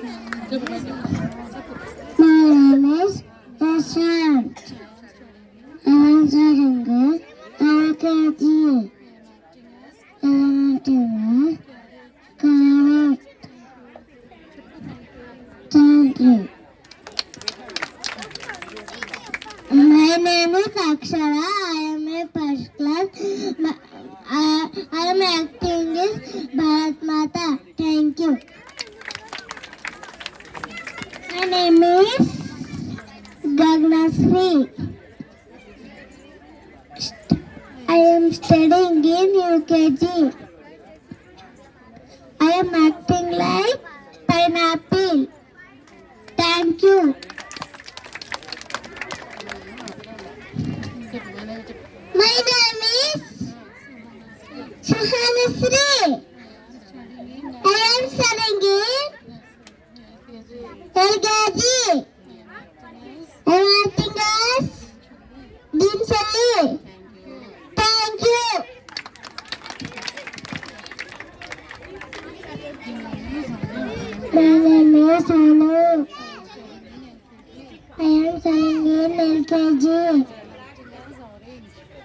My name is Prashant. I am studying LKG. Elementary. Correct. Thank you. My name is Akshara. I am a first class. I am acting is Bharat Mata. Thank you. My name is Gagnasri. I am studying in UKG. I am acting like pineapple. Thank you. My name is Shahanasri. I am studying in LKG. I am acting as Dean Sally. Thank you. My name is Anu. I am studying in LKG.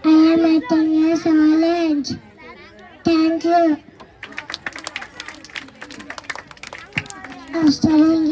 I am acting as Orange. Thank you. I am studying